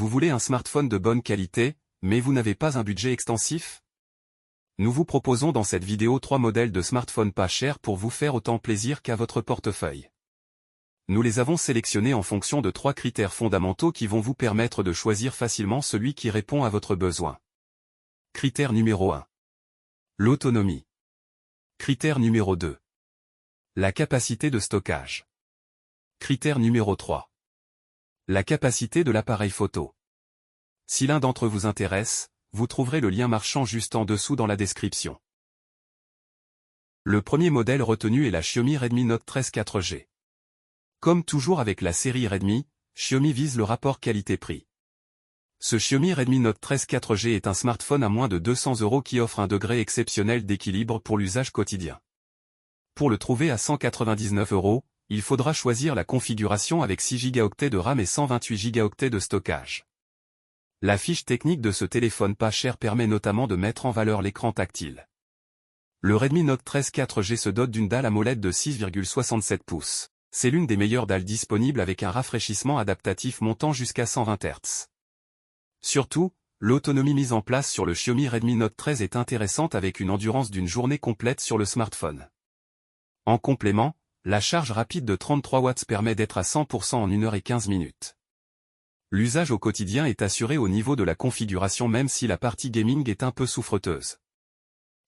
Vous voulez un smartphone de bonne qualité, mais vous n'avez pas un budget extensif? Nous vous proposons dans cette vidéo 3 modèles de smartphones pas chers pour vous faire autant plaisir qu'à votre portefeuille. Nous les avons sélectionnés en fonction de 3 critères fondamentaux qui vont vous permettre de choisir facilement celui qui répond à votre besoin. Critère numéro 1. L'autonomie. Critère numéro 2. La capacité de stockage. Critère numéro 3. La capacité de l'appareil photo. Si l'un d'entre eux vous intéresse, vous trouverez le lien marchand juste en dessous dans la description. Le premier modèle retenu est la Xiaomi Redmi Note 13 4G. Comme toujours avec la série Redmi, Xiaomi vise le rapport qualité-prix. Ce Xiaomi Redmi Note 13 4G est un smartphone à moins de 200 € qui offre un degré exceptionnel d'équilibre pour l'usage quotidien. Pour le trouver à 199 €, il faudra choisir la configuration avec 6 Go de RAM et 128 Go de stockage. La fiche technique de ce téléphone pas cher permet notamment de mettre en valeur l'écran tactile. Le Redmi Note 13 4G se dote d'une dalle AMOLED de 6,67 pouces. C'est l'une des meilleures dalles disponibles avec un rafraîchissement adaptatif montant jusqu'à 120 Hz. Surtout, l'autonomie mise en place sur le Xiaomi Redmi Note 13 est intéressante avec une endurance d'une journée complète sur le smartphone. En complément, la charge rapide de 33 watts permet d'être à 100% en 1 h et 15 minutes. L'usage au quotidien est assuré au niveau de la configuration même si la partie gaming est un peu souffreteuse.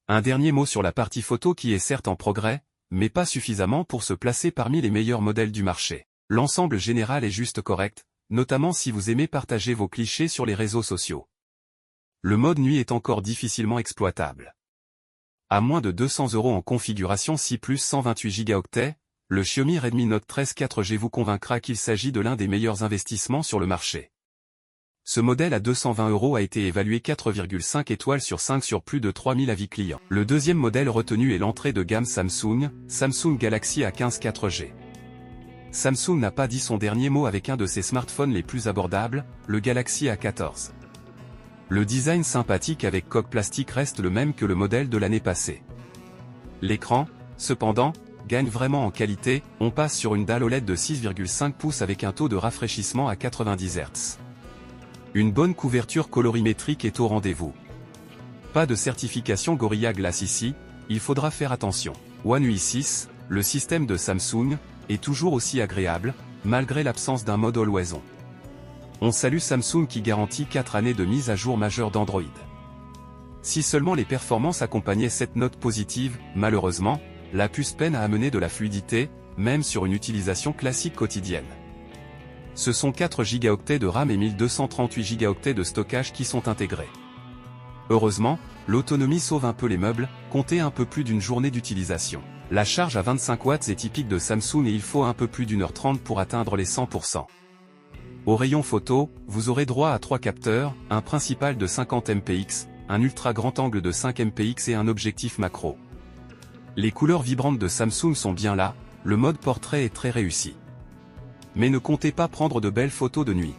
Un dernier mot sur la partie photo qui est certes en progrès, mais pas suffisamment pour se placer parmi les meilleurs modèles du marché. L'ensemble général est juste correct, notamment si vous aimez partager vos clichés sur les réseaux sociaux. Le mode nuit est encore difficilement exploitable. À moins de 200 € en configuration 6 plus 128 Go, le Xiaomi Redmi Note 13 4G vous convaincra qu'il s'agit de l'un des meilleurs investissements sur le marché. Ce modèle à 220 € a été évalué 4,5 étoiles sur 5 sur plus de 3000 avis clients. Le deuxième modèle retenu est l'entrée de gamme Samsung Galaxy A15 4G. Samsung n'a pas dit son dernier mot avec un de ses smartphones les plus abordables, le Galaxy A14. Le design sympathique avec coque plastique reste le même que le modèle de l'année passée. L'écran, cependant, gagne vraiment en qualité, on passe sur une dalle OLED de 6,5 pouces avec un taux de rafraîchissement à 90 Hz. Une bonne couverture colorimétrique est au rendez-vous. Pas de certification Gorilla Glass ici, il faudra faire attention. One UI 6, le système de Samsung, est toujours aussi agréable, malgré l'absence d'un mode Always On. On salue Samsung qui garantit 4 années de mise à jour majeure d'Android. Si seulement les performances accompagnaient cette note positive, malheureusement, la puce peine à amener de la fluidité, même sur une utilisation classique quotidienne. Ce sont 4 Go de RAM et 1238 Go de stockage qui sont intégrés. Heureusement, l'autonomie sauve un peu les meubles, comptez un peu plus d'une journée d'utilisation. La charge à 25 watts est typique de Samsung et il faut un peu plus d'1 h 30 pour atteindre les 100%. Au rayon photo, vous aurez droit à 3 capteurs, un principal de 50 mpx, un ultra grand angle de 5 mpx et un objectif macro. Les couleurs vibrantes de Samsung sont bien là, le mode portrait est très réussi. Mais ne comptez pas prendre de belles photos de nuit.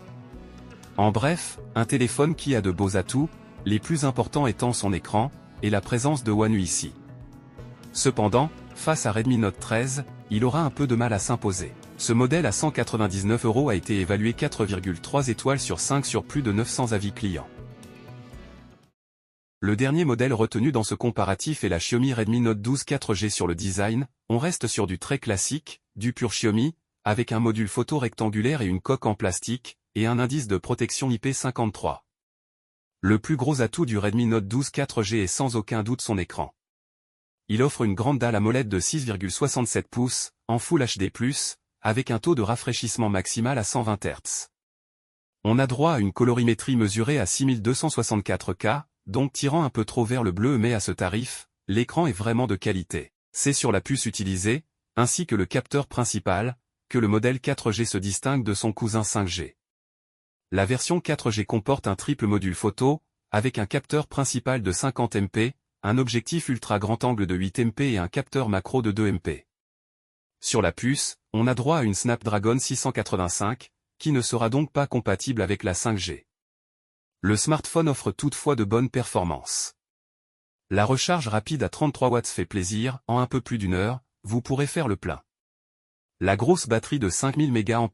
En bref, un téléphone qui a de beaux atouts, les plus importants étant son écran, et la présence de One UI ici. Cependant, face à Redmi Note 13, il aura un peu de mal à s'imposer. Ce modèle à 199 € a été évalué 4,3 étoiles sur 5 sur plus de 900 avis clients. Le dernier modèle retenu dans ce comparatif est la Xiaomi Redmi Note 12 4G. Sur le design, on reste sur du très classique, du pur Xiaomi, avec un module photo rectangulaire et une coque en plastique, et un indice de protection IP53. Le plus gros atout du Redmi Note 12 4G est sans aucun doute son écran. Il offre une grande dalle AMOLED de 6,67 pouces, en Full HD+, avec un taux de rafraîchissement maximal à 120 Hz. On a droit à une colorimétrie mesurée à 6264K, donc tirant un peu trop vers le bleu, mais à ce tarif, l'écran est vraiment de qualité. C'est sur la puce utilisée, ainsi que le capteur principal, que le modèle 4G se distingue de son cousin 5G. La version 4G comporte un triple module photo, avec un capteur principal de 50 MP, un objectif ultra grand angle de 8 MP et un capteur macro de 2 MP. Sur la puce, on a droit à une Snapdragon 685, qui ne sera donc pas compatible avec la 5G. Le smartphone offre toutefois de bonnes performances. La recharge rapide à 33 watts fait plaisir, en un peu plus d'1 heure, vous pourrez faire le plein. La grosse batterie de 5000 mAh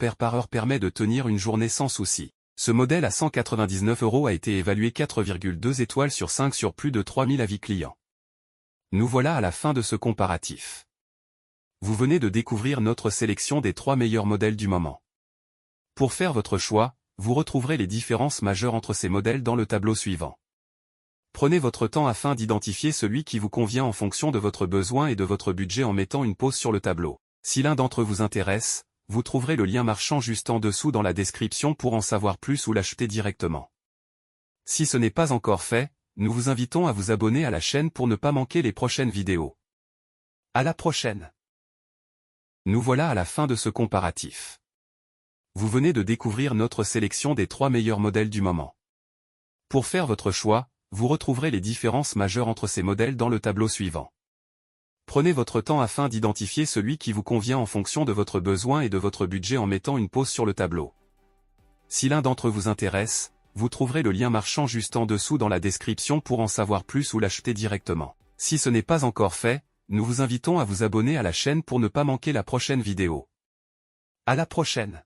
permet de tenir une journée sans souci. Ce modèle à 199 € a été évalué 4,2 étoiles sur 5 sur plus de 3000 avis clients. Nous voilà à la fin de ce comparatif. Vous venez de découvrir notre sélection des 3 meilleurs modèles du moment. Pour faire votre choix, vous retrouverez les différences majeures entre ces modèles dans le tableau suivant. Prenez votre temps afin d'identifier celui qui vous convient en fonction de votre besoin et de votre budget en mettant une pause sur le tableau. Si l'un d'entre eux vous intéresse, vous trouverez le lien marchand juste en dessous dans la description pour en savoir plus ou l'acheter directement. Si ce n'est pas encore fait, nous vous invitons à vous abonner à la chaîne pour ne pas manquer les prochaines vidéos. À la prochaine! Nous voilà à la fin de ce comparatif. Vous venez de découvrir notre sélection des 3 meilleurs modèles du moment. Pour faire votre choix, vous retrouverez les différences majeures entre ces modèles dans le tableau suivant. Prenez votre temps afin d'identifier celui qui vous convient en fonction de votre besoin et de votre budget en mettant une pause sur le tableau. Si l'un d'entre eux vous intéresse, vous trouverez le lien marchand juste en dessous dans la description pour en savoir plus ou l'acheter directement. Si ce n'est pas encore fait, nous vous invitons à vous abonner à la chaîne pour ne pas manquer la prochaine vidéo. À la prochaine!